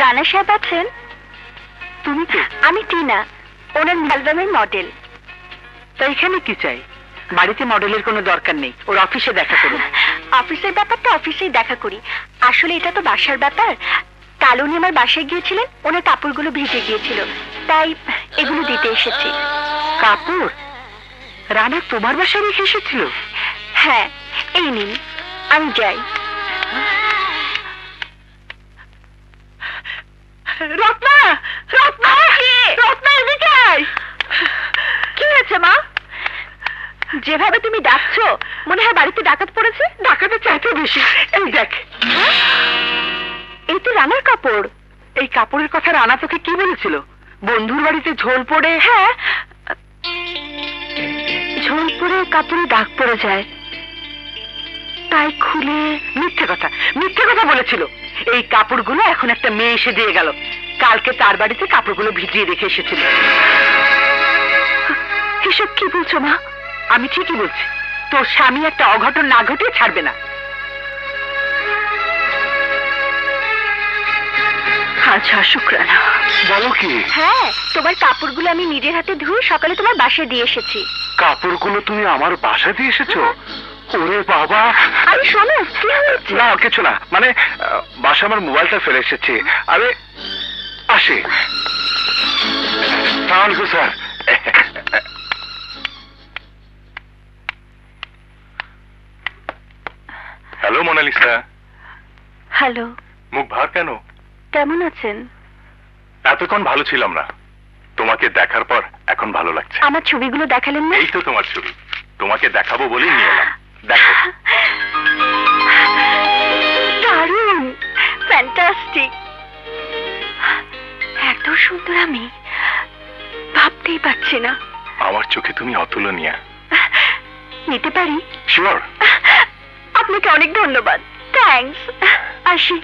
রানা সাহেব আছেন? তুমি তো? আমি টিনা, ওনার অ্যালবামের মডেল। তা এখানে কি চাই? বাড়িতে মডেলের কোনো দরকার নেই, ওর অফিসে দেখা করুন। অফিসের ব্যাপারটা অফিসেই দেখা করি, আসলে এটা তো বাসার ব্যাপার। কাল উনি আমার বাসায় গিয়েছিলেন, ওনার কাপড়গুলো ভিজে গিয়েছিল, তাই এগুলো দিতে এসেছি। কাপড় রানা তোমার বাসায় রেখে এসেছিল? হ্যাঁ, এই নিন, আমি যাই। রত্না, রত্না, রত্না, এদিকে আয়। কি হয়েছে মা? যেভাবে তুমি ডাকছো মনে হয় বাড়িতে ডাকাত পড়েছে। ডাকাতের চাইতে বেশি। এই দেখ, এই তো রানার কাপড়। এই কাপড়ের কথা রানা তোকে কি বলেছিল? বন্ধুর বাড়িতে ঝোল পড়ে। হ্যাঁ, ঝোল পরে কাপড়ে দাগ পড়ে যায়, তাই খুলে। মিথ্যে কথা, মিথ্যে কথা বলেছিল। এই কাপড়গুলো এখন একটা মেয়ে এসে দিয়ে গেল। কালকে তার বাড়িতে কাপড়গুলো ভিজিয়ে রেখে এসেছিল। এসব কি বলছো মা? আমি ঠিকই বলছি, তোর স্বামী একটা অঘটন না ঘটিয়ে ছাড়বে না। আচ্ছা, শুক্রানা। বলো কি? হ্যাঁ, তোমার কাপড়গুলো আমি নিজের হাতে ধুয়ে সকালে তোমার বাসায় দিয়ে এসেছি। কাপড়গুলো তুমি আমার বাসা দিয়ে এসেছো? ওরে বাবা! আরে শোনো, কি হয়েছে? না কিছু না, মানে বাসা আমার মোবাইলটা ফেলে এসেছি। আরে আসি। সালামালাইকুম স্যার। Hello Mona Lisa. হ্যালো। মুখ ভার কেন? কেমন আছেন? এতক্ষণ ভালো ছিলাম না, তোমাকে দেখার পর এখন ভালো লাগছে। আমার ছবিগুলো দেখালেন না? এই তো তোমার ছবি, তোমাকে দেখাবো বলেই নিয়ে এলাম। দেখো। দারুণ, ফ্যান্টাস্টিক। এত সুন্দর আমি ভাবতেই পারছি না। আমার চোখে তুমি অতুলনীয়। নিতে পারি? শিওর। আপনাকে অনেক ধন্যবাদ। থ্যাঙ্কস। আসি।